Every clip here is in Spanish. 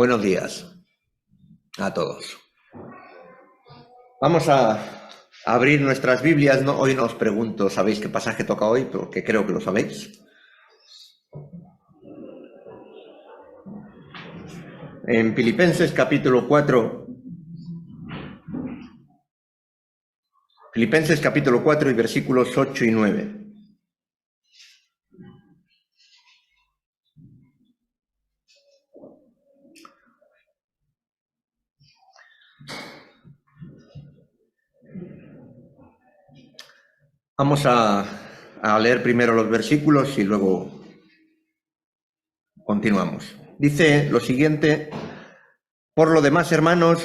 Buenos días a todos. Vamos a abrir nuestras Biblias. Hoy no os pregunto, ¿sabéis qué pasaje toca hoy? Porque creo que lo sabéis. En Filipenses capítulo 4. Filipenses capítulo 4 y versículos 8 y 9. Vamos a leer primero los versículos y luego continuamos. Dice lo siguiente: por lo demás, hermanos,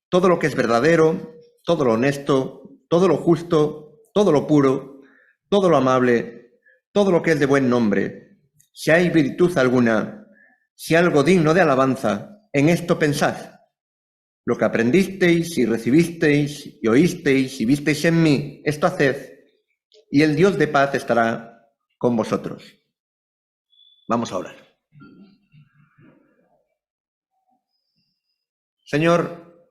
todo lo que es verdadero, todo lo honesto, todo lo justo, todo lo puro, todo lo amable, todo lo que es de buen nombre, si hay virtud alguna, si algo digno de alabanza, en esto pensad. Lo que aprendisteis y recibisteis y oísteis y visteis en mí, esto haced, y el Dios de paz estará con vosotros. Vamos a orar. Señor,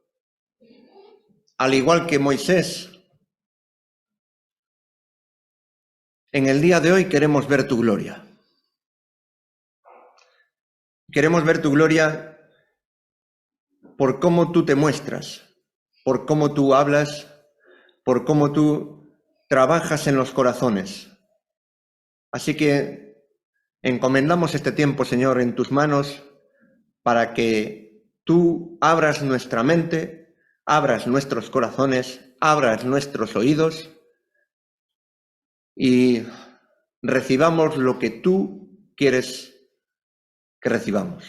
al igual que Moisés, en el día de hoy queremos ver tu gloria. Queremos ver tu gloria por cómo tú te muestras, por cómo tú hablas, por cómo tú trabajas en los corazones. Así que encomendamos este tiempo, Señor, en tus manos, para que tú abras nuestra mente, abras nuestros corazones, abras nuestros oídos y recibamos lo que tú quieres que recibamos.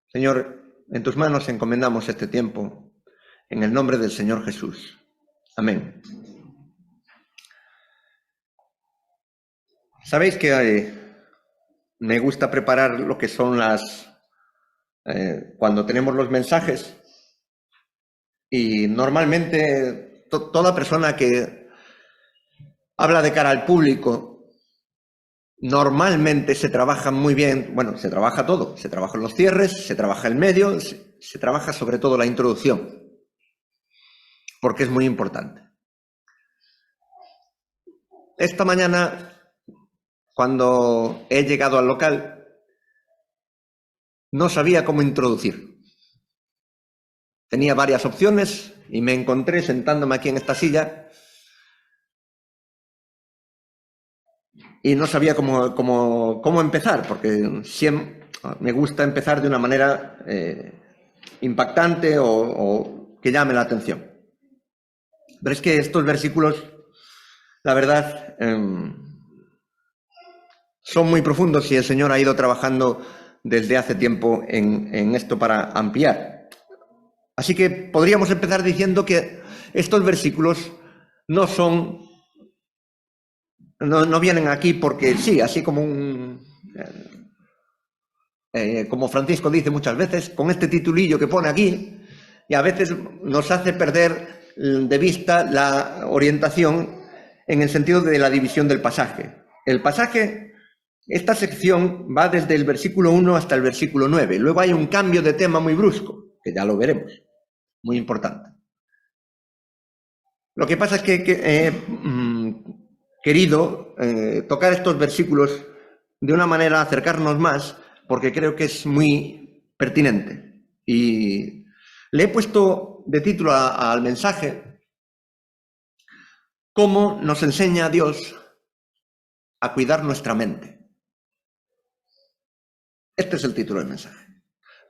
Señor, en tus manos encomendamos este tiempo, en el nombre del Señor Jesús. Amén. Sabéis que me gusta preparar lo que son cuando tenemos los mensajes, y normalmente toda persona que habla de cara al público, normalmente se trabaja muy bien. Bueno, se trabaja todo, se trabajan los cierres, se trabaja el medio, se trabaja sobre todo la introducción, porque es muy importante. Esta mañana, cuando he llegado al local, no sabía cómo introducir. Tenía varias opciones y me encontré sentándome aquí en esta silla y no sabía cómo empezar, porque siempre me gusta empezar de una manera impactante o que llame la atención. Pero es que estos versículos, la verdad, son muy profundos y el Señor ha ido trabajando desde hace tiempo en esto para ampliar. Así que podríamos empezar diciendo que estos versículos no vienen aquí porque sí, así como como Francisco dice muchas veces, con este titulillo que pone aquí, y a veces nos hace perder de vista la orientación en el sentido de la división del pasaje. El pasaje, esta sección va desde el versículo 1 hasta el versículo 9. Luego hay un cambio de tema muy brusco, que ya lo veremos, muy importante. Lo que pasa es que he querido tocar estos versículos de una manera, acercarnos más, porque creo que es muy pertinente. Y le he puesto de título al mensaje: ¿cómo nos enseña Dios a cuidar nuestra mente? Este es el título del mensaje.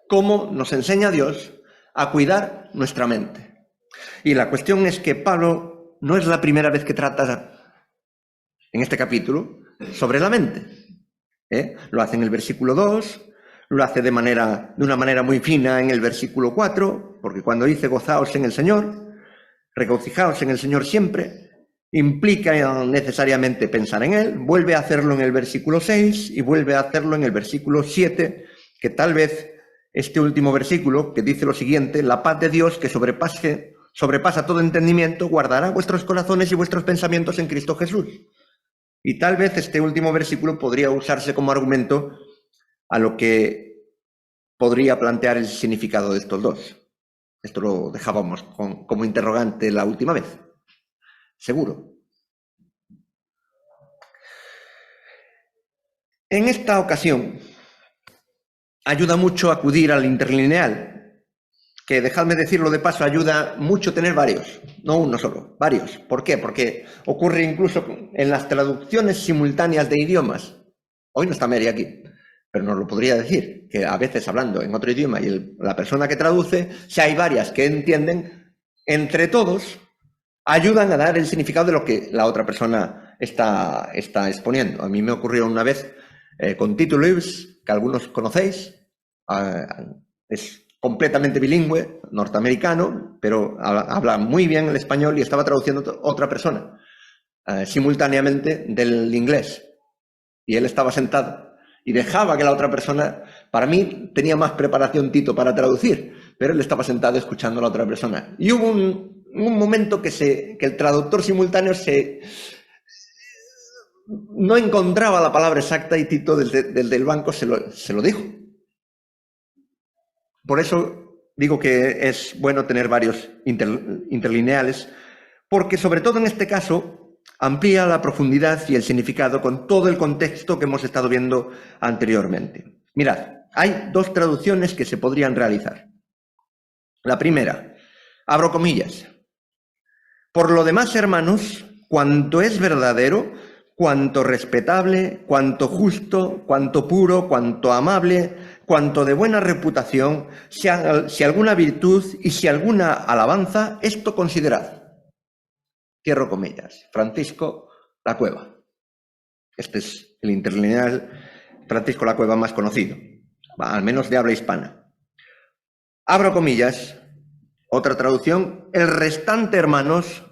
¿Cómo nos enseña Dios a cuidar nuestra mente? Y la cuestión es que Pablo no es la primera vez que trata en este capítulo sobre la mente. Lo hace en el versículo 2, lo hace de una manera muy fina en el versículo 4, porque cuando dice gozaos en el Señor, regocijaos en el Señor siempre, implica necesariamente pensar en Él. Vuelve a hacerlo en el versículo 6 y vuelve a hacerlo en el versículo 7, que tal vez este último versículo, que dice lo siguiente: la paz de Dios que sobrepasa todo entendimiento, guardará vuestros corazones y vuestros pensamientos en Cristo Jesús. Y tal vez este último versículo podría usarse como argumento a lo que podría plantear el significado de estos dos. Esto lo dejábamos como interrogante la última vez. Seguro. En esta ocasión, ayuda mucho acudir al interlineal, que, dejadme decirlo de paso, ayuda mucho tener varios, no uno solo, varios. ¿Por qué? Porque ocurre incluso en las traducciones simultáneas de idiomas. Hoy no está Mary aquí, pero nos lo podría decir, que a veces hablando en otro idioma y la persona que traduce, si hay varias que entienden, entre todos ayudan a dar el significado de lo que la otra persona está exponiendo. A mí me ocurrió una vez con Tito Lewis, que algunos conocéis, es completamente bilingüe, norteamericano, pero habla muy bien el español y estaba traduciendo otra persona simultáneamente del inglés. Y él estaba sentado y dejaba que la otra persona, para mí tenía más preparación Tito para traducir, pero él estaba sentado escuchando a la otra persona. Y hubo un momento que el traductor simultáneo no encontraba la palabra exacta y Tito desde el banco se lo dijo. Por eso digo que es bueno tener varios interlineales, porque sobre todo en este caso amplía la profundidad y el significado con todo el contexto que hemos estado viendo anteriormente. Mirad, hay dos traducciones que se podrían realizar. La primera, abro comillas. Por lo demás, hermanos, cuanto es verdadero, cuanto respetable, cuanto justo, cuanto puro, cuanto amable, cuanto de buena reputación, si alguna virtud y si alguna alabanza, esto considerad. Cierro comillas. Francisco Lacueva. Este es el interlineal Francisco Lacueva más conocido, al menos de habla hispana. Abro comillas. Otra traducción. El restante, hermanos,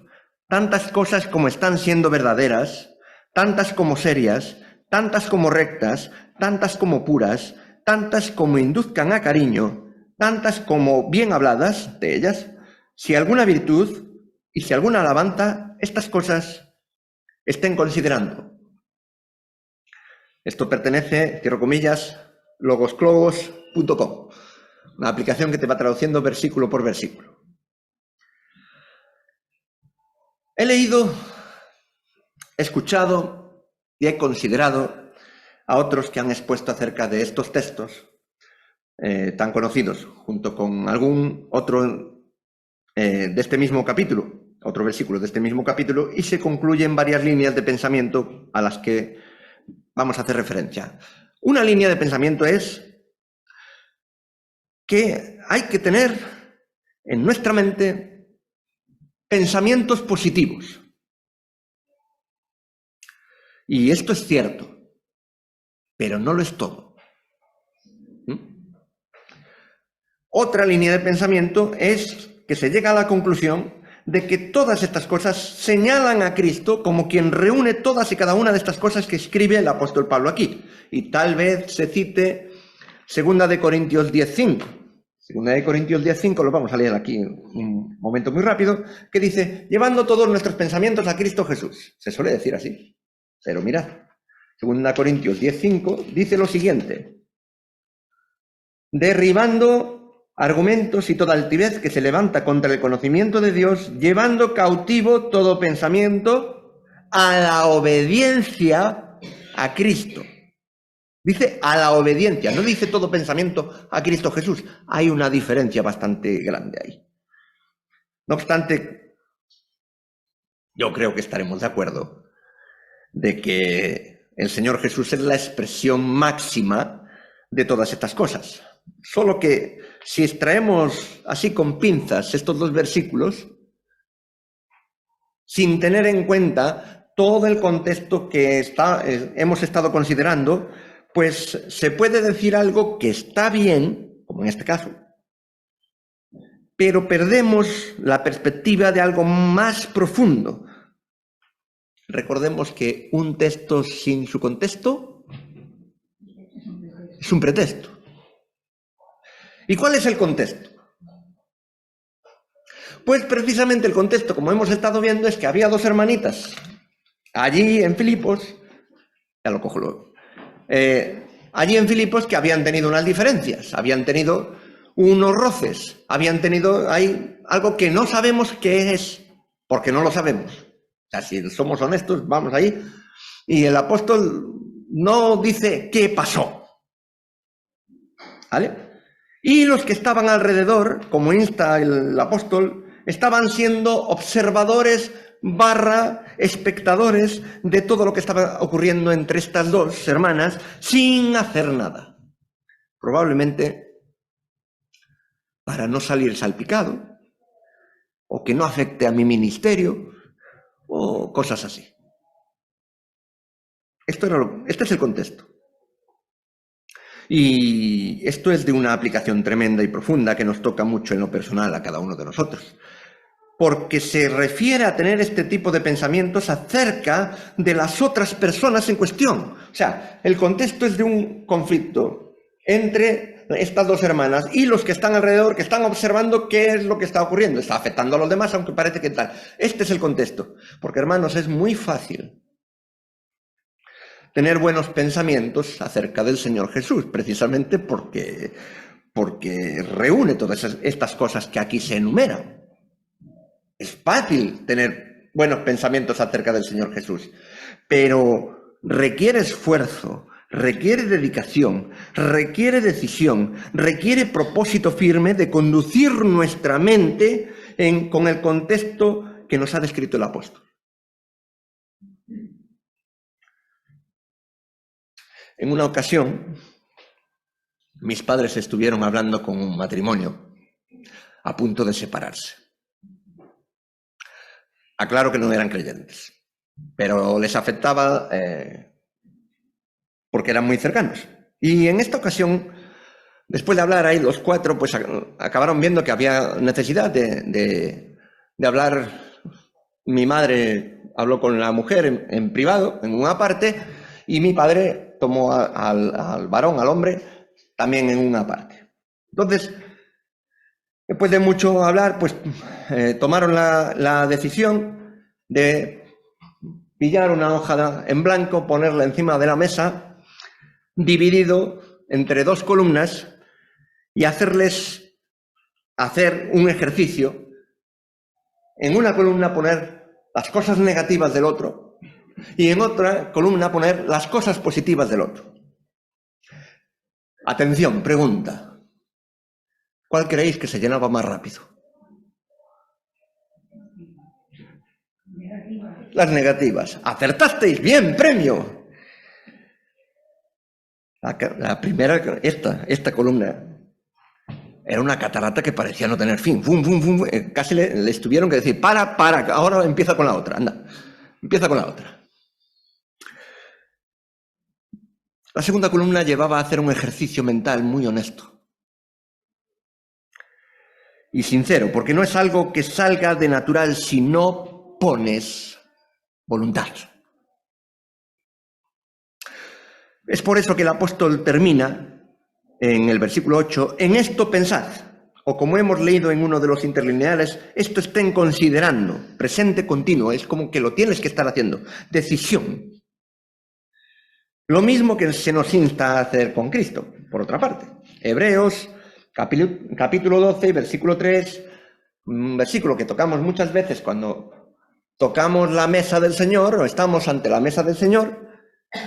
tantas cosas como están siendo verdaderas, tantas como serias, tantas como rectas, tantas como puras, tantas como induzcan a cariño, tantas como bien habladas de ellas, si alguna virtud y si alguna alabanza, estas cosas estén considerando. Esto pertenece, cierro comillas, logosclogos.com, una aplicación que te va traduciendo versículo por versículo. He leído, he escuchado y he considerado a otros que han expuesto acerca de estos textos tan conocidos, junto con algún otro de este mismo capítulo, otro versículo de este mismo capítulo, y se concluyen varias líneas de pensamiento a las que vamos a hacer referencia. Una línea de pensamiento es que hay que tener en nuestra mente pensamientos positivos. Y esto es cierto, pero no lo es todo. Otra línea de pensamiento es que se llega a la conclusión de que todas estas cosas señalan a Cristo como quien reúne todas y cada una de estas cosas que escribe el apóstol Pablo aquí. Y tal vez se cite 2 Corintios 10:5. 2 Corintios 10:5, lo vamos a leer aquí un momento muy rápido, que dice, llevando todos nuestros pensamientos a Cristo Jesús. Se suele decir así, pero mirad, 2 Corintios 10:5 dice lo siguiente, derribando argumentos y toda altivez que se levanta contra el conocimiento de Dios, llevando cautivo todo pensamiento a la obediencia a Cristo. Dice a la obediencia, no dice todo pensamiento a Cristo Jesús. Hay una diferencia bastante grande ahí. No obstante, yo creo que estaremos de acuerdo de que el Señor Jesús es la expresión máxima de todas estas cosas. Solo que si extraemos así con pinzas estos dos versículos, sin tener en cuenta todo el contexto que hemos estado considerando, pues se puede decir algo que está bien, como en este caso, pero perdemos la perspectiva de algo más profundo. Recordemos que un texto sin su contexto es un pretexto. ¿Y cuál es el contexto? Pues precisamente el contexto, como hemos estado viendo, es que había dos hermanitas allí en Filipos, ya lo cojo luego, allí en Filipos que habían tenido unas diferencias, habían tenido unos roces, habían tenido ahí algo que no sabemos qué es, porque no lo sabemos. O sea, si somos honestos, vamos ahí, y el apóstol no dice qué pasó, ¿vale? Y los que estaban alrededor, como insta el apóstol, estaban siendo observadores / espectadores de todo lo que estaba ocurriendo entre estas dos hermanas sin hacer nada. Probablemente para no salir salpicado, o que no afecte a mi ministerio, o cosas así. Este es el contexto. Y esto es de una aplicación tremenda y profunda que nos toca mucho en lo personal a cada uno de nosotros, porque se refiere a tener este tipo de pensamientos acerca de las otras personas en cuestión. O sea, el contexto es de un conflicto entre estas dos hermanas y los que están alrededor, que están observando qué es lo que está ocurriendo. Está afectando a los demás, aunque parece que tal. Este es el contexto. Porque, hermanos, es muy fácil tener buenos pensamientos acerca del Señor Jesús, precisamente porque reúne todas estas cosas que aquí se enumeran. Es fácil tener buenos pensamientos acerca del Señor Jesús, pero requiere esfuerzo, requiere dedicación, requiere decisión, requiere propósito firme de conducir nuestra mente con el contexto que nos ha descrito el apóstol. En una ocasión, mis padres estuvieron hablando con un matrimonio a punto de separarse. Aclaro que no eran creyentes, pero les afectaba porque eran muy cercanos. Y en esta ocasión, después de hablar ahí los cuatro, pues acabaron viendo que había necesidad de hablar. Mi madre habló con la mujer en privado, en una parte, y mi padre tomó al varón, al hombre, también en una parte. Entonces, después de mucho hablar, pues tomaron la decisión de pillar una hoja en blanco, ponerla encima de la mesa, dividido entre dos columnas, y hacerles hacer un ejercicio. En una columna poner las cosas negativas del otro y en otra columna poner las cosas positivas del otro. Atención, pregunta. ¿Cuál creéis que se llenaba más rápido? Las negativas. ¡Acertasteis! ¡Bien! ¡Premio! La primera, esta columna, era una catarata que parecía no tener fin. ¡Fum, fum, fum! Casi les tuvieron que decir, para, ahora empieza con la otra. Anda, empieza con la otra. La segunda columna llevaba a hacer un ejercicio mental muy honesto y sincero, porque no es algo que salga de natural si no pones voluntad. Es por eso que el apóstol termina en el versículo 8, en esto pensad, o como hemos leído en uno de los interlineales, esto estén considerando, presente continuo, es como que lo tienes que estar haciendo, decisión. Lo mismo que se nos insta a hacer con Cristo, por otra parte. Hebreos, capítulo 12, versículo 3, un versículo que tocamos muchas veces cuando tocamos la mesa del Señor o estamos ante la mesa del Señor,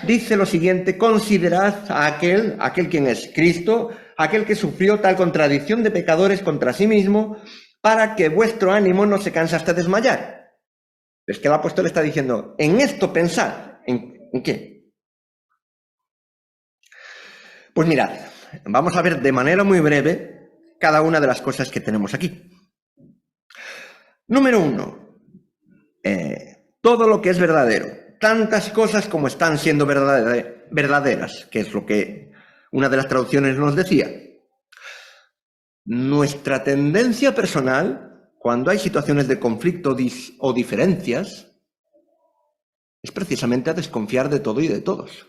dice lo siguiente: considerad a aquel quien es Cristo, aquel que sufrió tal contradicción de pecadores contra sí mismo, para que vuestro ánimo no se canse hasta desmayar. Es que el apóstol está diciendo, en esto pensad. ¿En qué? Pues mirad, vamos a ver de manera muy breve cada una de las cosas que tenemos aquí. Número 1, todo lo que es verdadero, tantas cosas como están siendo verdaderas, que es lo que una de las traducciones nos decía. Nuestra tendencia personal, cuando hay situaciones de conflicto o diferencias, es precisamente a desconfiar de todo y de todos.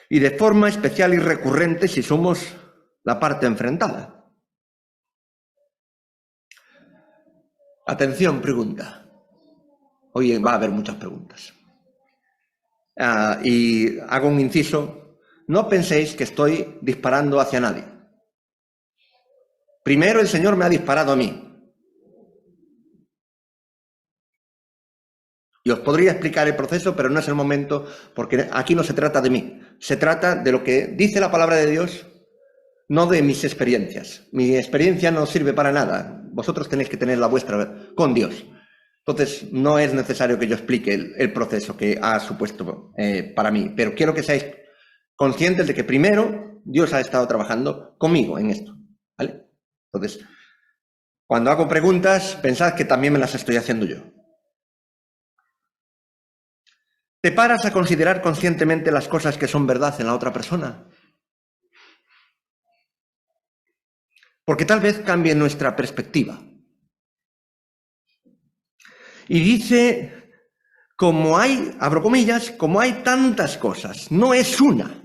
Y de forma especial y recurrente si somos la parte enfrentada. Atención, pregunta. Hoy va a haber muchas preguntas. Y hago un inciso, no penséis que estoy disparando hacia nadie. Primero el Señor me ha disparado a mí. Y os podría explicar el proceso, pero no es el momento, porque aquí no se trata de mí. Se trata de lo que dice la palabra de Dios, no de mis experiencias. Mi experiencia no sirve para nada. Vosotros tenéis que tener la vuestra con Dios. Entonces, no es necesario que yo explique el proceso que ha supuesto para mí, pero quiero que seáis conscientes de que primero Dios ha estado trabajando conmigo en esto, ¿vale? Entonces, cuando hago preguntas, pensad que también me las estoy haciendo yo. ¿Te paras a considerar conscientemente las cosas que son verdad en la otra persona? Porque tal vez cambie nuestra perspectiva. Y dice, como hay, abro comillas, como hay tantas cosas, no es una.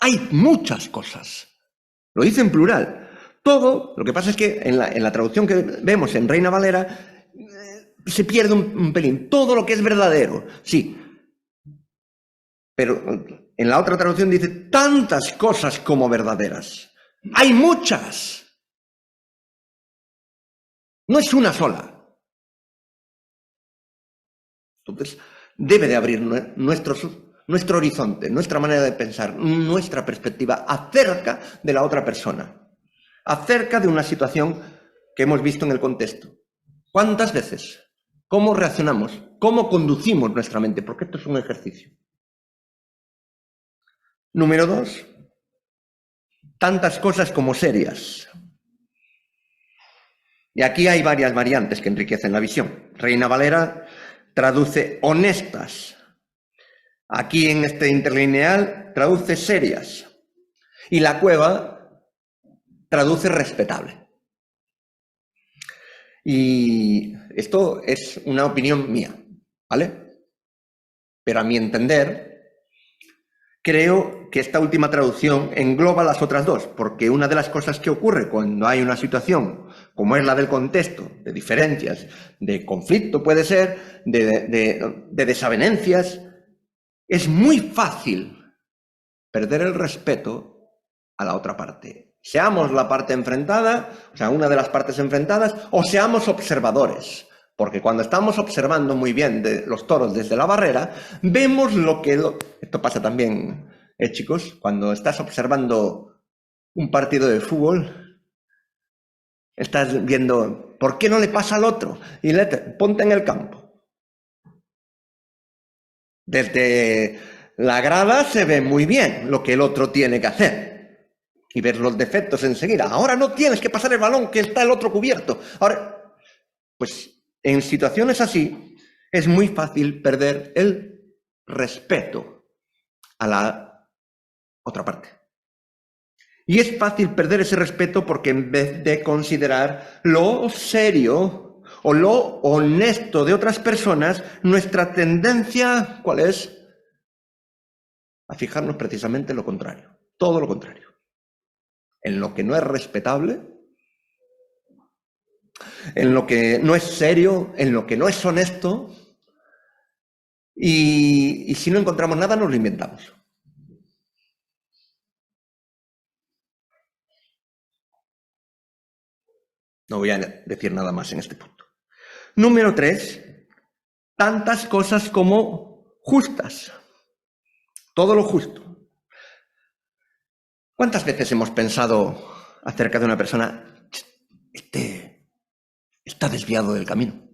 Hay muchas cosas. Lo dice en plural. Todo, lo que pasa es que en la traducción que vemos en Reina Valera se pierde un pelín. Todo lo que es verdadero, sí. Pero en la otra traducción dice tantas cosas como verdaderas. Hay muchas. No es una sola. Entonces, debe de abrir nuestro horizonte, nuestra manera de pensar, nuestra perspectiva acerca de la otra persona, acerca de una situación que hemos visto en el contexto. ¿Cuántas veces? ¿Cómo reaccionamos? ¿Cómo conducimos nuestra mente? Porque esto es un ejercicio. Número 2. Tantas cosas como serias. Y aquí hay varias variantes que enriquecen la visión. Reina Valera traduce honestas. Aquí en este interlineal traduce serias. Y la Cueva traduce respetable. Y esto es una opinión mía, ¿vale? Pero a mi entender, creo que esta última traducción engloba las otras dos, porque una de las cosas que ocurre cuando hay una situación como es la del contexto, de diferencias, de conflicto puede ser, de desavenencias, es muy fácil perder el respeto a la otra parte. Seamos la parte enfrentada, o sea, una de las partes enfrentadas, o seamos observadores. Porque cuando estamos observando muy bien los toros desde la barrera, vemos lo que... Esto pasa también, chicos, cuando estás observando un partido de fútbol, estás viendo, ¿por qué no le pasa al otro? Y ponte en el campo. Desde la grada se ve muy bien lo que el otro tiene que hacer. Y ver los defectos enseguida. Ahora no tienes que pasar el balón, que está el otro cubierto. Ahora, pues en situaciones así es muy fácil perder el respeto a la otra parte. Y es fácil perder ese respeto porque en vez de considerar lo serio o lo honesto de otras personas, nuestra tendencia, ¿cuál es? A fijarnos precisamente en lo contrario, todo lo contrario. En lo que no es respetable, en lo que no es serio, en lo que no es honesto, y si no encontramos nada, nos lo inventamos. No voy a decir nada más en este punto. Número 3, tantas cosas como justas. Todo lo justo. ¿Cuántas veces hemos pensado acerca de una persona, está desviado del camino?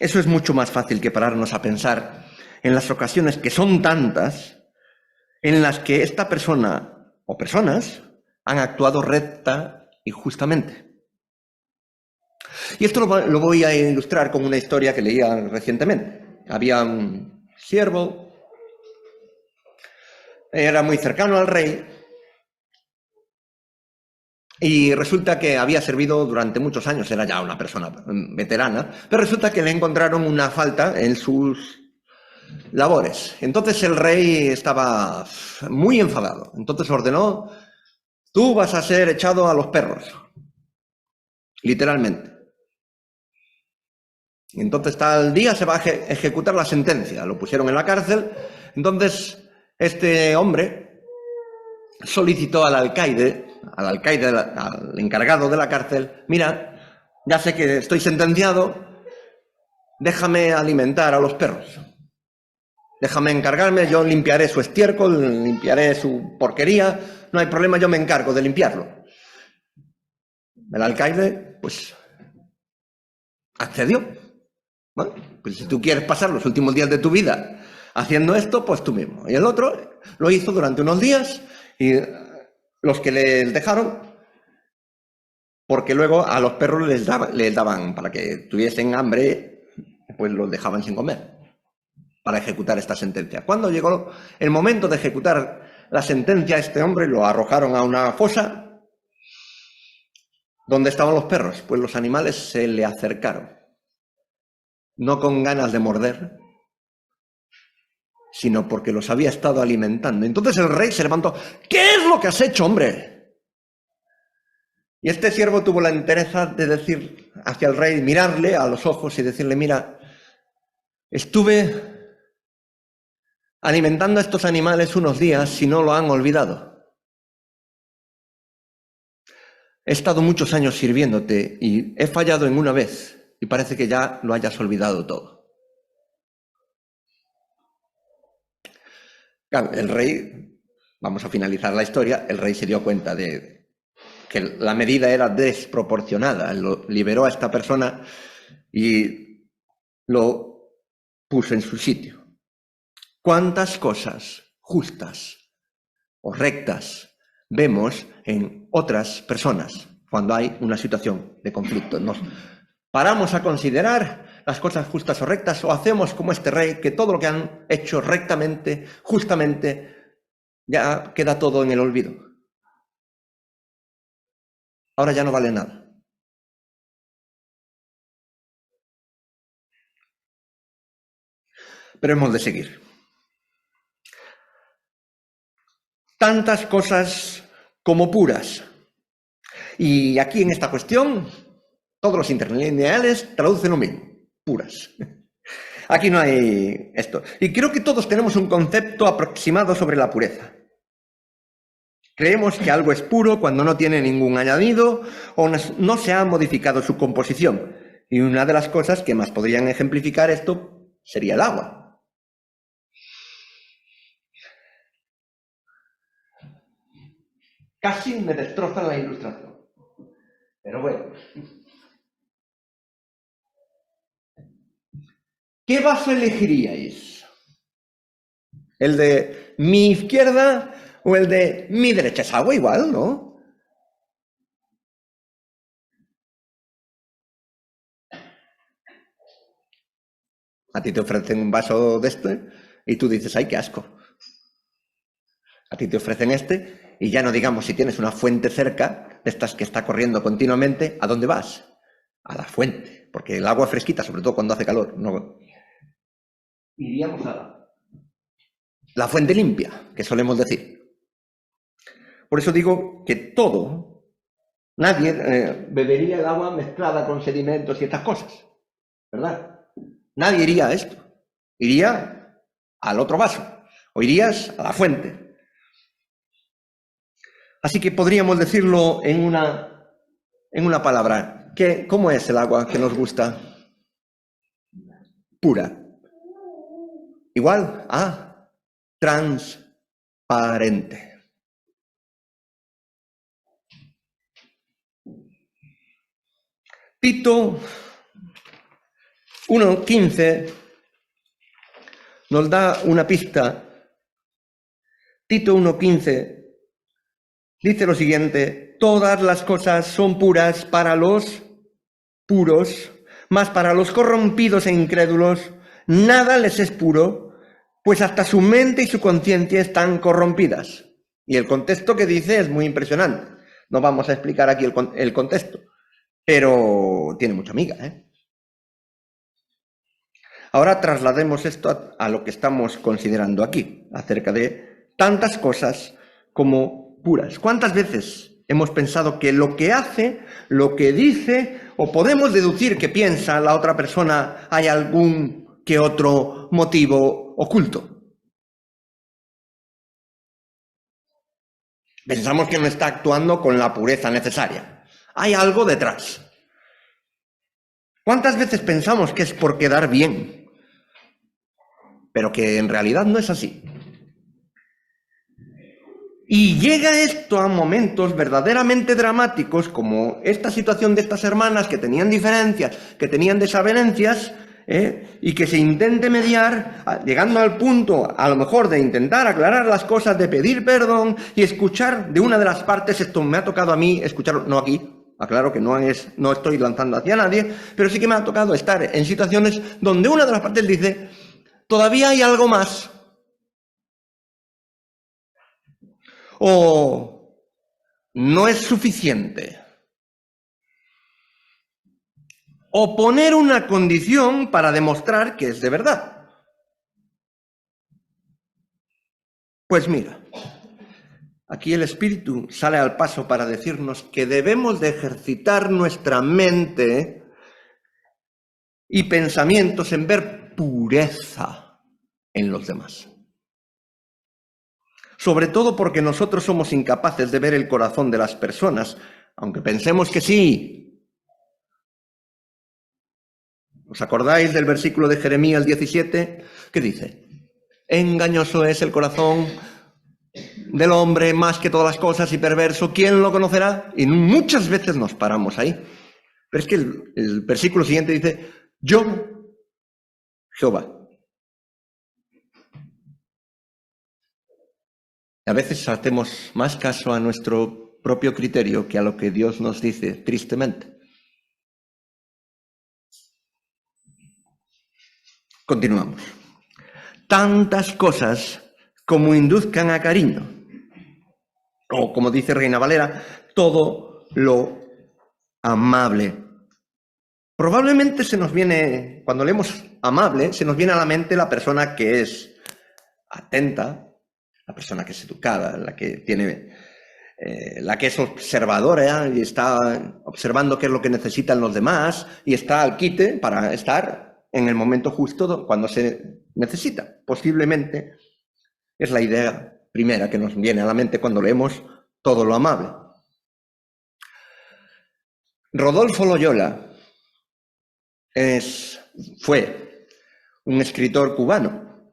Eso es mucho más fácil que pararnos a pensar en las ocasiones que son tantas en las que esta persona o personas han actuado recta y justamente. Y esto lo voy a ilustrar con una historia que leía recientemente. Había un siervo, era muy cercano al rey, y resulta que había servido durante muchos años, era ya una persona veterana, pero resulta que le encontraron una falta en sus labores. Entonces el rey estaba muy enfadado. Entonces ordenó, tú vas a ser echado a los perros. literalmente. Entonces tal día se va a ejecutar la sentencia. Lo pusieron en la cárcel. Entonces este hombre solicitó al alcaide, al encargado de la cárcel: mira, ya sé que estoy sentenciado, déjame alimentar a los perros. Déjame encargarme, yo limpiaré su estiércol, limpiaré su porquería, no hay problema, yo me encargo de limpiarlo. El alcaide, pues, accedió. Bueno, pues si tú quieres pasar los últimos días de tu vida haciendo esto, pues tú mismo. Y el otro lo hizo durante unos días, y los que les dejaron, porque luego a los perros les daban, para que tuviesen hambre, pues los dejaban sin comer, para ejecutar esta sentencia. Cuando llegó el momento de ejecutar la sentencia, este hombre lo arrojaron a una fosa. ¿Dónde estaban los perros? Pues los animales se le acercaron, no con ganas de morder, sino porque los había estado alimentando. Entonces el rey se levantó: ¿qué es lo que has hecho, hombre? Y este siervo tuvo la entereza de decir hacia el rey, mirarle a los ojos y decirle: mira, estuve alimentando a estos animales unos días y no lo han olvidado. He estado muchos años sirviéndote y he fallado en una vez y parece que ya lo hayas olvidado todo. Claro, el rey, vamos a finalizar la historia, el rey se dio cuenta de que la medida era desproporcionada. Lo liberó a esta persona y lo puso en su sitio. ¿Cuántas cosas justas o rectas vemos en otras personas cuando hay una situación de conflicto? ¿Nos paramos a considerar las cosas justas o rectas, o hacemos como este rey, que todo lo que han hecho rectamente, justamente, ya queda todo en el olvido? Ahora ya no vale nada. Pero hemos de seguir. Tantas cosas como puras. Y aquí en esta cuestión, todos los interlineales traducen lo mismo: puras. Aquí no hay esto. Y creo que todos tenemos un concepto aproximado sobre la pureza. Creemos que algo es puro cuando no tiene ningún añadido o no se ha modificado su composición. Y una de las cosas que más podrían ejemplificar esto sería el agua. Casi me destrozan la ilustración. Pero bueno. ¿Qué vaso elegiríais? ¿El de mi izquierda o el de mi derecha? Es agua igual, ¿no? A ti te ofrecen un vaso de este y tú dices: ¡ay, qué asco! A ti te ofrecen este y ya no digamos si tienes una fuente cerca, de estas que está corriendo continuamente, ¿a dónde vas? A la fuente, porque el agua fresquita, sobre todo cuando hace calor, no. Iríamos a la fuente limpia, que solemos decir. Por eso digo que todo, nadie bebería el agua mezclada con sedimentos y estas cosas, ¿verdad? Nadie iría a esto. Iría al otro vaso, o irías a la fuente. Así que podríamos decirlo en una palabra. ¿Cómo es el agua que nos gusta? Pura. Igual a transparente. Tito 1:15 nos da una pista. Tito 1:15 dice lo siguiente: todas las cosas son puras para los puros, mas para los corrompidos e incrédulos nada les es puro, pues hasta su mente y su conciencia están corrompidas. Y el contexto que dice es muy impresionante. No vamos a explicar aquí el contexto, pero tiene mucha miga, ¿eh? Ahora traslademos esto a lo que estamos considerando aquí, acerca de tantas cosas como puras. ¿Cuántas veces hemos pensado que lo que hace, lo que dice, o podemos deducir que piensa la otra persona, hay algún que otro motivo oculto. Pensamos que no está actuando con la pureza necesaria. Hay algo detrás. ¿Cuántas veces pensamos que es por quedar bien? Pero que en realidad no es así. Y llega esto a momentos verdaderamente dramáticos, como esta situación de estas hermanas que tenían diferencias, que tenían desavenencias, y que se intente mediar, llegando al punto, a lo mejor, de intentar aclarar las cosas, de pedir perdón y escuchar de una de las partes. Esto me ha tocado a mí escucharlo, no aquí, aclaro que no estoy lanzando hacia nadie, pero sí que me ha tocado estar en situaciones donde una de las partes dice, todavía hay algo más. O no es suficiente. O poner una condición para demostrar que es de verdad. Pues mira, aquí el Espíritu sale al paso para decirnos que debemos de ejercitar nuestra mente y pensamientos en ver pureza en los demás. Sobre todo porque nosotros somos incapaces de ver el corazón de las personas, aunque pensemos que sí. ¿Os acordáis del versículo de Jeremías 17? ¿Qué dice? Engañoso es el corazón del hombre más que todas las cosas y perverso. ¿Quién lo conocerá? Y muchas veces nos paramos ahí. Pero es que el versículo siguiente dice, yo, Jehová. A veces hacemos más caso a nuestro propio criterio que a lo que Dios nos dice, tristemente. Continuamos. Tantas cosas como induzcan a cariño, o como dice Reina Valera, todo lo amable. Probablemente se nos viene, cuando leemos amable, se nos viene a la mente la persona que es atenta, la persona que es educada, la que es observadora y está observando qué es lo que necesitan los demás y está al quite para estar en el momento justo cuando se necesita. Posiblemente es la idea primera que nos viene a la mente cuando leemos todo lo amable. Rodolfo Loyola fue un escritor cubano,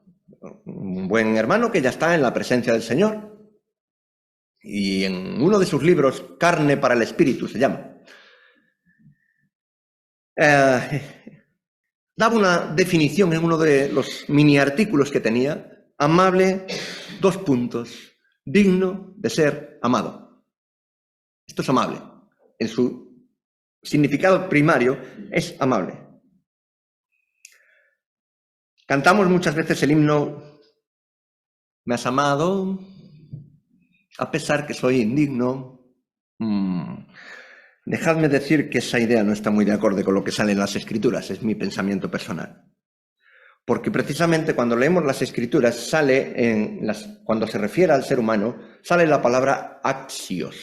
un buen hermano que ya está en la presencia del Señor. Y en uno de sus libros, Carne para el Espíritu se llama, daba una definición en uno de los mini artículos que tenía, amable, digno de ser amado. Esto es amable. En su significado primario es amable. Cantamos muchas veces el himno, me has amado, a pesar que soy indigno. Dejadme decir que esa idea no está muy de acuerdo con lo que sale en las Escrituras, es mi pensamiento personal. Porque precisamente cuando leemos las Escrituras cuando se refiere al ser humano, sale la palabra axios,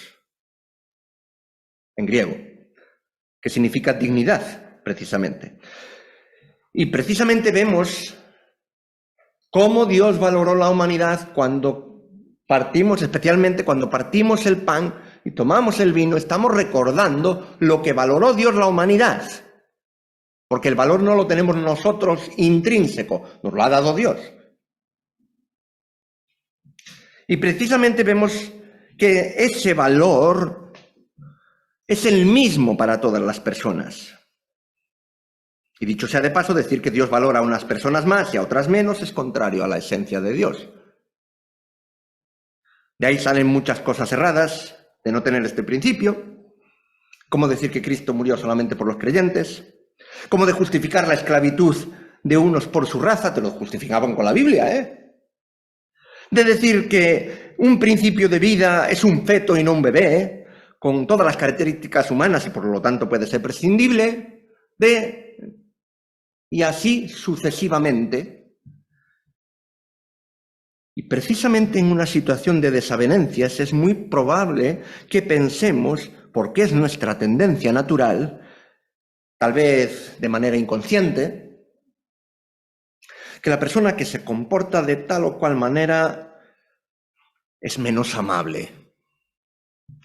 en griego, que significa dignidad, precisamente. Y precisamente vemos cómo Dios valoró la humanidad cuando partimos, especialmente cuando partimos el pan y tomamos el vino, estamos recordando lo que valoró Dios la humanidad. Porque el valor no lo tenemos nosotros intrínseco, nos lo ha dado Dios. Y precisamente vemos que ese valor es el mismo para todas las personas. Y dicho sea de paso, decir que Dios valora a unas personas más y a otras menos es contrario a la esencia de Dios. De ahí salen muchas cosas erradas de no tener este principio, como decir que Cristo murió solamente por los creyentes, como de justificar la esclavitud de unos por su raza, te lo justificaban con la Biblia, de decir que un principio de vida es un feto y no un bebé, con todas las características humanas y por lo tanto puede ser prescindible, y así sucesivamente. Y precisamente en una situación de desavenencias es muy probable que pensemos, porque es nuestra tendencia natural, tal vez de manera inconsciente, que la persona que se comporta de tal o cual manera es menos amable,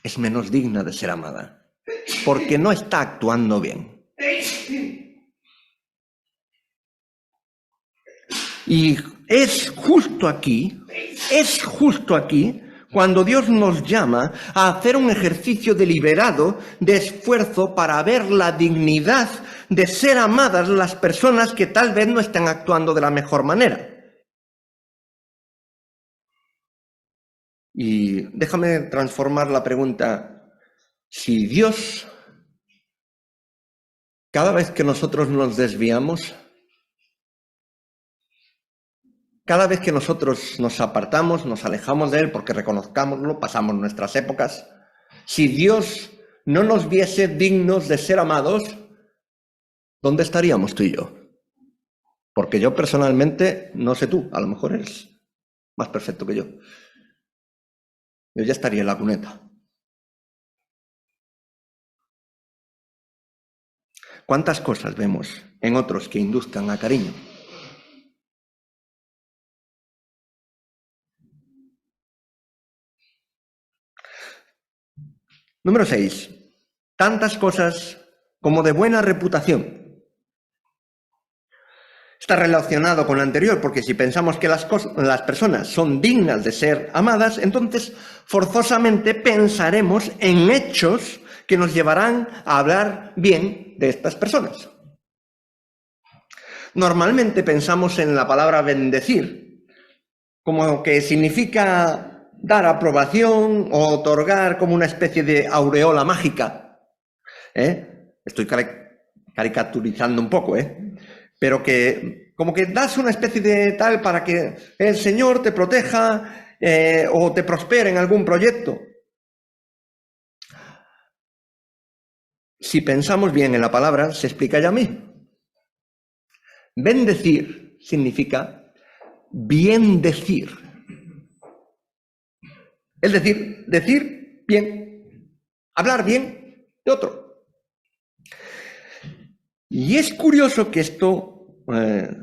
es menos digna de ser amada, porque no está actuando bien. Y es justo aquí cuando Dios nos llama a hacer un ejercicio deliberado de esfuerzo para ver la dignidad de ser amadas las personas que tal vez no están actuando de la mejor manera. Y déjame transformar la pregunta. Si Dios, cada vez que nosotros nos desviamos, cada vez que nosotros nos apartamos, nos alejamos de Él porque reconozcámoslo, pasamos nuestras épocas, si Dios no nos viese dignos de ser amados, ¿dónde estaríamos tú y yo? Porque yo personalmente, no sé tú, a lo mejor eres más perfecto que yo. Yo ya estaría en la cuneta. ¿Cuántas cosas vemos en otros que induzcan a cariño? Número 6. Tantas cosas como de buena reputación. Está relacionado con lo anterior, porque si pensamos que las personas son dignas de ser amadas, entonces forzosamente pensaremos en hechos que nos llevarán a hablar bien de estas personas. Normalmente pensamos en la palabra bendecir, como que significa dar aprobación o otorgar como una especie de aureola mágica. Estoy caricaturizando un poco, pero que como que das una especie de tal para que el Señor te proteja o te prospere en algún proyecto. Si pensamos bien en la palabra, se explica ya a mí. Bendecir significa bien decir. Es decir, decir bien, hablar bien de otro. Y es curioso que esto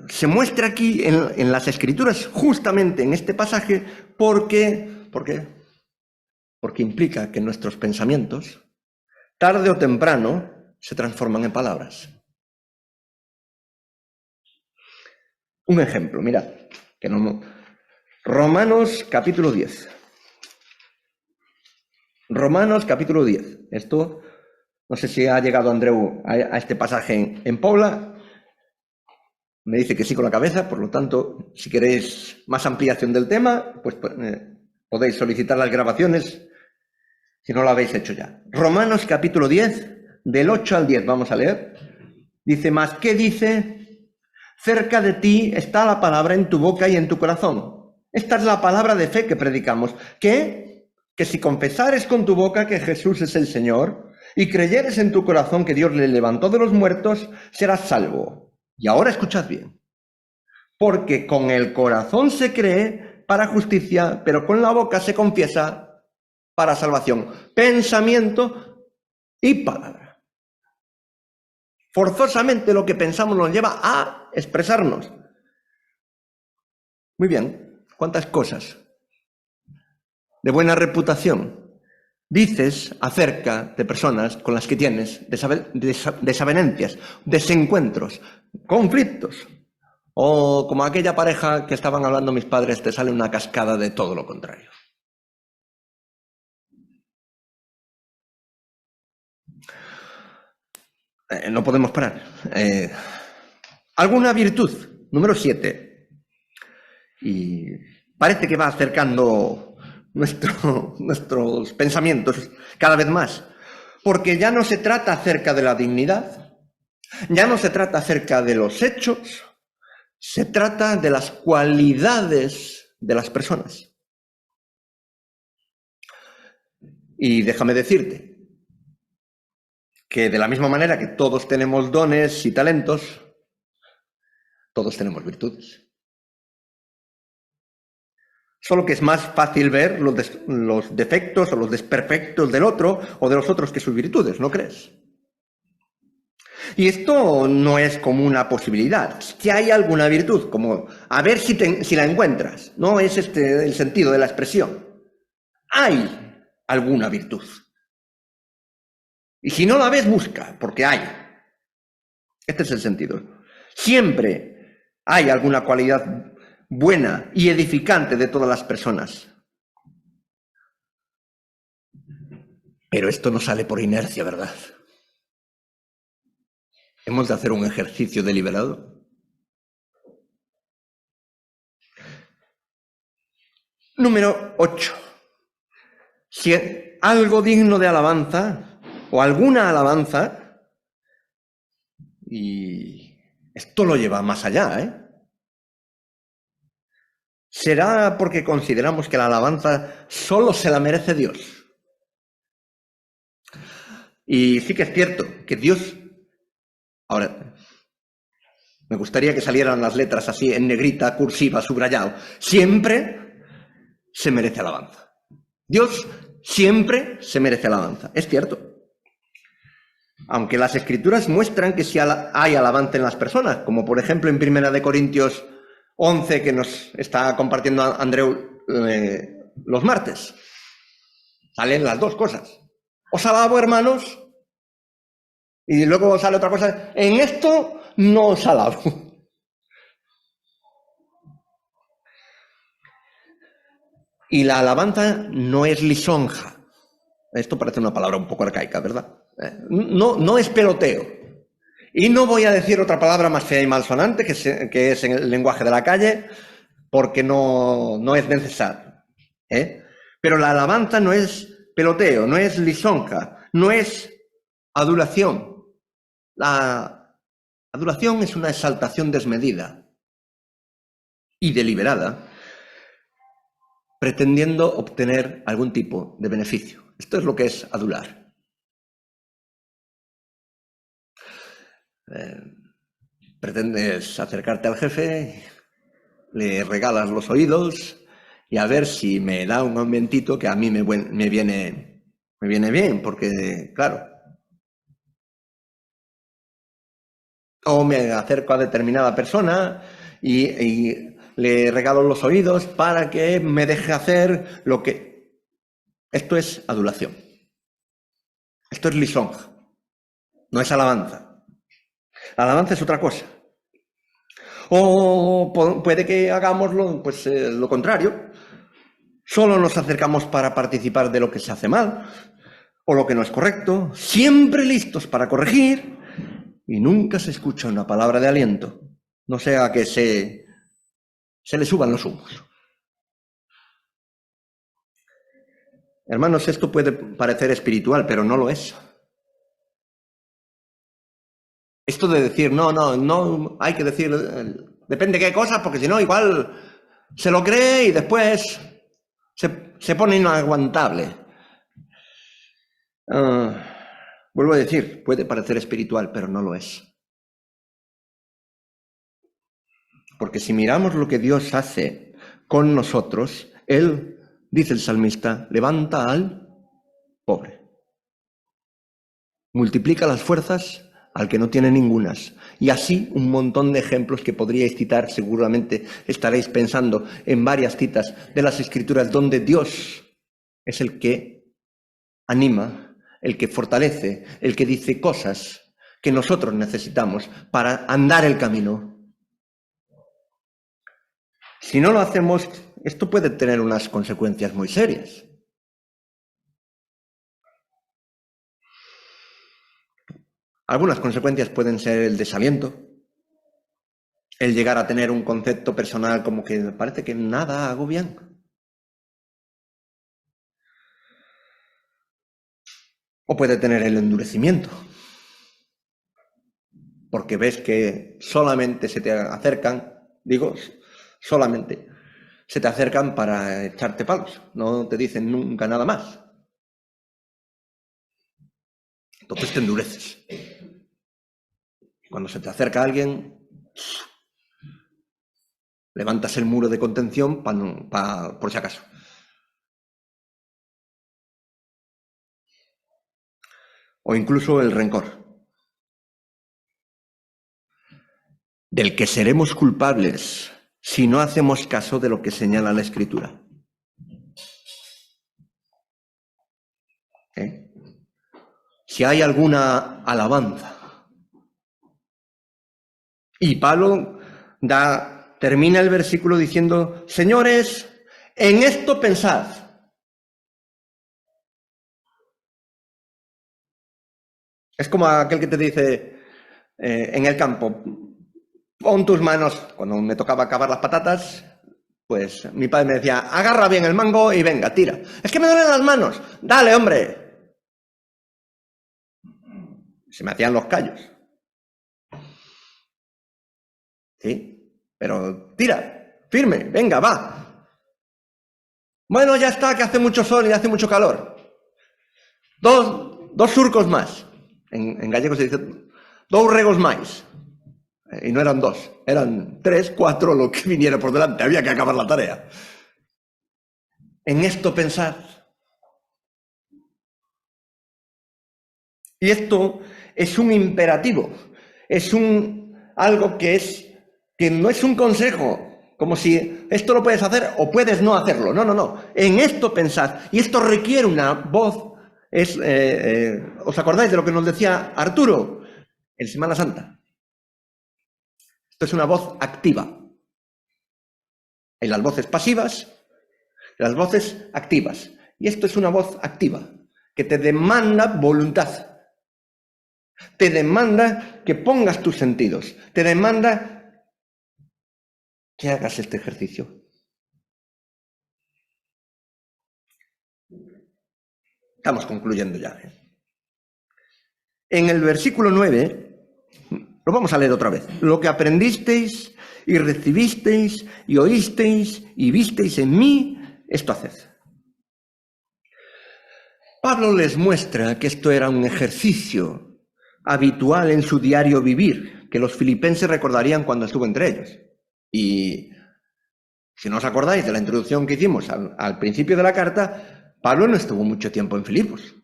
se muestra aquí en las Escrituras, justamente en este pasaje, porque implica que nuestros pensamientos, tarde o temprano, se transforman en palabras. Un ejemplo, mirad, Romanos capítulo 10. Romanos capítulo 10. Esto, no sé si ha llegado Andreu a este pasaje en Pobla. Me dice que sí con la cabeza, por lo tanto, si queréis más ampliación del tema, pues podéis solicitar las grabaciones si no lo habéis hecho ya. Romanos capítulo 10, del 8 al 10, vamos a leer. Dice, ¿más qué dice? Cerca de ti está la palabra en tu boca y en tu corazón. Esta es la palabra de fe que predicamos. Que si confesares con tu boca que Jesús es el Señor y creyeres en tu corazón que Dios le levantó de los muertos, serás salvo. Y ahora escuchad bien. Porque con el corazón se cree para justicia, pero con la boca se confiesa para salvación. Pensamiento y palabra. Forzosamente lo que pensamos nos lleva a expresarnos. Muy bien, ¿cuántas cosas de buena reputación dices acerca de personas con las que tienes desavenencias, desencuentros, conflictos? O como aquella pareja que estaban hablando mis padres, te sale una cascada de todo lo contrario. No podemos parar. ¿Alguna virtud? Número 7. Y parece que va acercando nuestros pensamientos cada vez más. Porque ya no se trata acerca de la dignidad, ya no se trata acerca de los hechos, se trata de las cualidades de las personas. Y déjame decirte que de la misma manera que todos tenemos dones y talentos, todos tenemos virtudes. Solo que es más fácil ver los defectos o los desperfectos del otro o de los otros que sus virtudes, ¿no crees? Y esto no es como una posibilidad. Si hay alguna virtud, como a ver si la encuentras, no es este el sentido de la expresión. Hay alguna virtud. Y si no la ves, busca, porque hay. Este es el sentido. Siempre hay alguna cualidad buena y edificante de todas las personas. Pero esto no sale por inercia, ¿verdad? Hemos de hacer un ejercicio deliberado. Número 8. Si algo digno de alabanza, o alguna alabanza, y esto lo lleva más allá, ¿será porque consideramos que la alabanza solo se la merece Dios? Y sí que es cierto que Dios... Ahora, me gustaría que salieran las letras así en negrita, cursiva, subrayado. Siempre se merece alabanza. Dios siempre se merece alabanza. Es cierto. Aunque las Escrituras muestran que sí hay alabanza en las personas, como por ejemplo en 1 Corintios 11, que nos está compartiendo Andreu los martes. Salen las dos cosas. Os alabo, hermanos, y luego sale otra cosa. En esto no os alabo. Y la alabanza no es lisonja. Esto parece una palabra un poco arcaica, ¿verdad? No es peloteo. Y no voy a decir otra palabra más fea y malsonante, que es en el lenguaje de la calle, porque no es necesario. Pero la alabanza no es peloteo, no es lisonja, no es adulación. La adulación es una exaltación desmedida y deliberada, pretendiendo obtener algún tipo de beneficio. Esto es lo que es adular. Pretendes acercarte al jefe, le regalas los oídos y a ver si me da un aumentito que a mí me viene bien, porque, claro, o me acerco a determinada persona y le regalo los oídos para que me deje hacer lo que... Esto es adulación. Esto es lisonja. No es alabanza. La alabanza es otra cosa. O puede que hagamos lo contrario. Solo nos acercamos para participar de lo que se hace mal o lo que no es correcto, siempre listos para corregir, y nunca se escucha una palabra de aliento, no sea que se le suban los humos. Hermanos, esto puede parecer espiritual, pero no lo es. Esto de decir, no, hay que decir, depende de qué cosas, porque si no, igual se lo cree y después se pone inaguantable. Vuelvo a decir, puede parecer espiritual, pero no lo es. Porque si miramos lo que Dios hace con nosotros, Él, dice el salmista, levanta al pobre. Multiplica las fuerzas al que no tiene ningunas. Y así un montón de ejemplos que podríais citar, seguramente estaréis pensando en varias citas de las Escrituras donde Dios es el que anima, el que fortalece, el que dice cosas que nosotros necesitamos para andar el camino. Si no lo hacemos, esto puede tener unas consecuencias muy serias. Algunas consecuencias pueden ser el desaliento, el llegar a tener un concepto personal como que parece que nada hago bien. O puede tener el endurecimiento, porque ves que solamente se te acercan, solamente se te acercan para echarte palos, no te dicen nunca nada más. Entonces te endureces. Cuando se te acerca alguien, Levantas el muro de contención por si acaso. O incluso el rencor, del que seremos culpables si no hacemos caso de lo que señala la Escritura. Si hay alguna alabanza. Y Pablo termina el versículo diciendo, señores, en esto pensad. Es como aquel que te dice en el campo, pon tus manos, cuando me tocaba cavar las patatas, pues mi padre me decía, agarra bien el mango y venga, tira. Es que me duelen las manos. Dale, hombre. Se me hacían los callos. ¿Sí? Pero tira, firme, venga, va. Bueno, ya está, que hace mucho sol y hace mucho calor. Dos surcos más. En gallego se dice, dos regos más. Y no eran dos, eran 3, 4, lo que viniera por delante. Había que acabar la tarea. En esto pensad. Y esto es un imperativo. Es algo que no es un consejo. Como si esto lo puedes hacer o puedes no hacerlo. No, no, no. En esto pensad. Y esto requiere una voz. ¿Os acordáis de lo que nos decía Arturo en Semana Santa? Esto es una voz activa. Hay las voces pasivas, las voces activas. Y esto es una voz activa, que te demanda voluntad. Te demanda que pongas tus sentidos. Te demanda que hagas este ejercicio. Estamos concluyendo ya. En el versículo 9, lo vamos a leer otra vez. Lo que aprendisteis y recibisteis y oísteis y visteis en mí, esto haced. Pablo les muestra que esto era un ejercicio habitual en su diario vivir, que los filipenses recordarían cuando estuvo entre ellos. Y si no os acordáis de la introducción que hicimos al principio de la carta, Pablo no estuvo mucho tiempo en Filipos.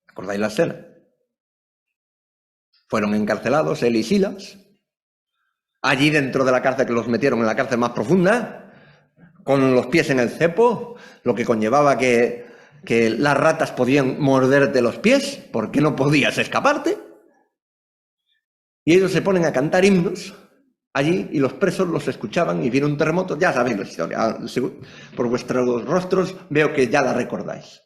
¿Acordáis la escena? Fueron encarcelados él y Silas. Allí dentro de la cárcel, que los metieron en la cárcel más profunda, con los pies en el cepo, lo que conllevaba que las ratas podían morderte los pies, porque no podías escaparte. Y ellos se ponen a cantar himnos allí y los presos los escuchaban y viene un terremoto. Ya sabéis la historia. Por vuestros rostros veo que ya la recordáis.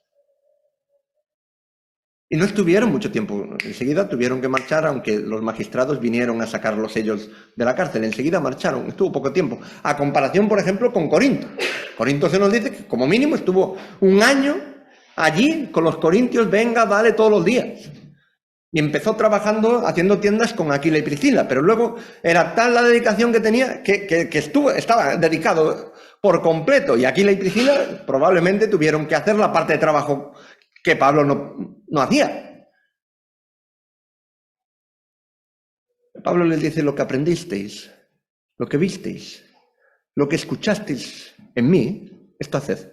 Y no estuvieron mucho tiempo. Enseguida tuvieron que marchar, aunque los magistrados vinieron a sacarlos ellos de la cárcel. Enseguida marcharon. Estuvo poco tiempo. A comparación, por ejemplo, con Corinto. Corinto se nos dice que como mínimo estuvo un año allí con los corintios. Venga, dale todos los días. Y empezó trabajando, haciendo tiendas con Aquila y Priscila. Pero luego era tal la dedicación que tenía que estaba dedicado por completo. Y Aquila y Priscila probablemente tuvieron que hacer la parte de trabajo que Pablo no hacía. Pablo les dice, lo que aprendisteis, lo que visteis, lo que escuchasteis en mí, esto haced.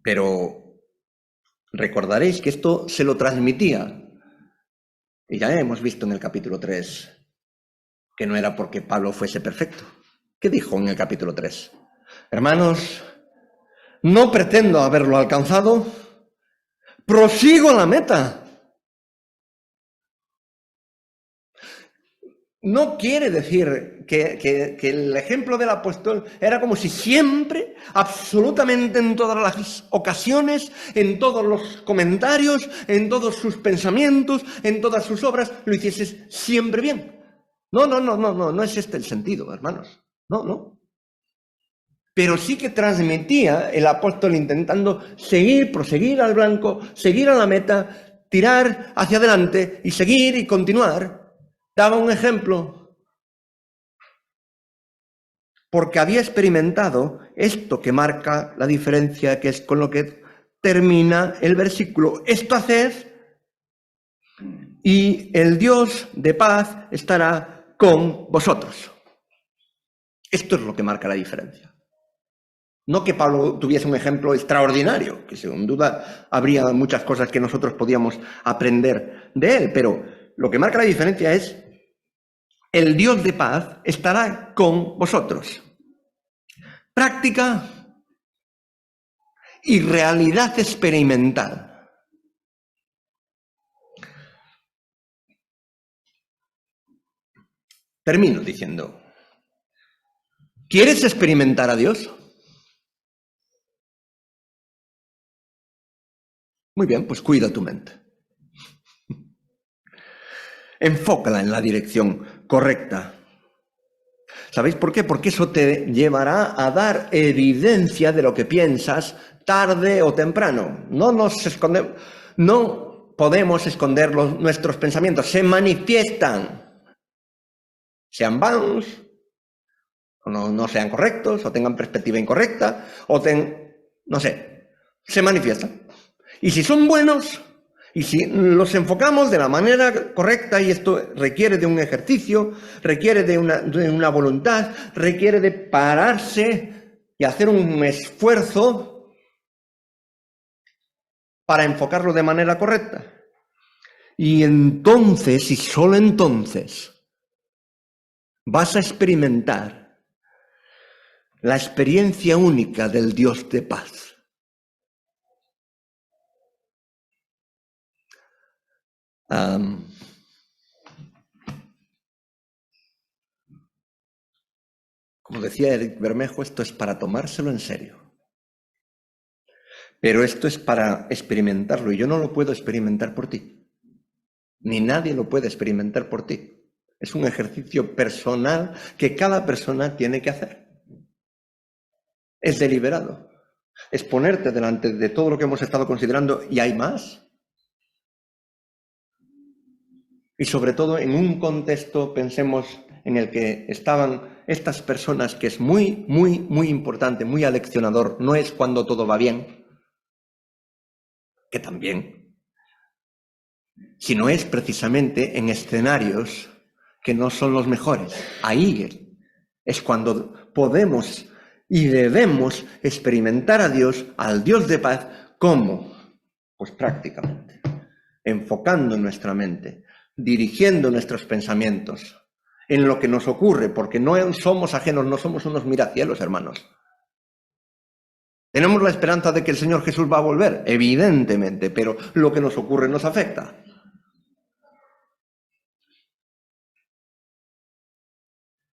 Pero recordaréis que esto se lo transmitía, y ya hemos visto en el capítulo 3, que no era porque Pablo fuese perfecto. ¿Qué dijo en el capítulo 3? Hermanos, no pretendo haberlo alcanzado, prosigo a la meta. No quiere decir que el ejemplo del apóstol era como si siempre, absolutamente en todas las ocasiones, en todos los comentarios, en todos sus pensamientos, en todas sus obras, lo hicieses siempre bien. No es este el sentido, hermanos. No. Pero sí que transmitía el apóstol intentando proseguir al blanco, seguir a la meta, tirar hacia adelante y seguir y continuar. Daba un ejemplo porque había experimentado esto que marca la diferencia, que es con lo que termina el versículo. Esto haced y el Dios de paz estará con vosotros. Esto es lo que marca la diferencia. No que Pablo tuviese un ejemplo extraordinario, que sin duda habría muchas cosas que nosotros podíamos aprender de él, pero lo que marca la diferencia es: el Dios de paz estará con vosotros. Práctica y realidad experimental. Termino diciendo: ¿quieres experimentar a Dios? Muy bien, pues cuida tu mente. Enfócala en la dirección correcta. ¿Sabéis por qué? Porque eso te llevará a dar evidencia de lo que piensas tarde o temprano. No podemos esconder nuestros pensamientos, se manifiestan. Sean vanos, o no sean correctos, o tengan perspectiva incorrecta, no sé, se manifiestan. Y si son buenos, y si los enfocamos de la manera correcta, y esto requiere de un ejercicio, requiere de una voluntad, requiere de pararse y hacer un esfuerzo para enfocarlo de manera correcta. Y entonces, y solo entonces, vas a experimentar la experiencia única del Dios de paz. Como decía Eric Bermejo, esto es para tomárselo en serio. Pero esto es para experimentarlo, y yo no lo puedo experimentar por ti. Ni nadie lo puede experimentar por ti. Es un ejercicio personal que cada persona tiene que hacer. Es deliberado. Es ponerte delante de todo lo que hemos estado considerando, y hay más. Y sobre todo en un contexto, pensemos, en el que estaban estas personas, que es muy, muy, muy importante, muy aleccionador. No es cuando todo va bien, que también, sino es precisamente en escenarios que no son los mejores. Ahí es cuando podemos y debemos experimentar a Dios, al Dios de paz. ¿Cómo? Pues prácticamente, enfocando nuestra mente, dirigiendo nuestros pensamientos en lo que nos ocurre, porque no somos ajenos, no somos unos miracielos, hermanos. ¿Tenemos la esperanza de que el Señor Jesús va a volver? Evidentemente, pero lo que nos ocurre nos afecta.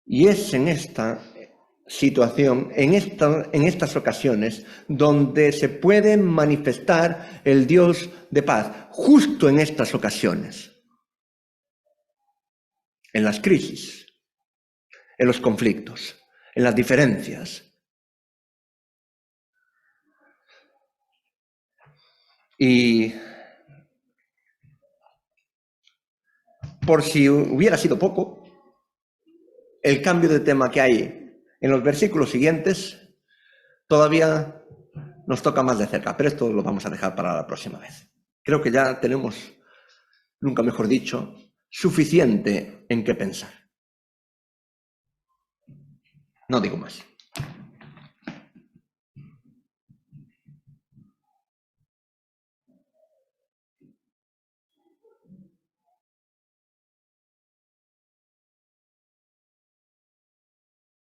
Y es en esta situación, en estas ocasiones, donde se puede manifestar el Dios de paz, justo en estas ocasiones, en las crisis, en los conflictos, en las diferencias. Y por si hubiera sido poco, el cambio de tema que hay en los versículos siguientes todavía nos toca más de cerca, pero esto lo vamos a dejar para la próxima vez. Creo que ya tenemos, nunca mejor dicho, suficiente en qué pensar. No digo más.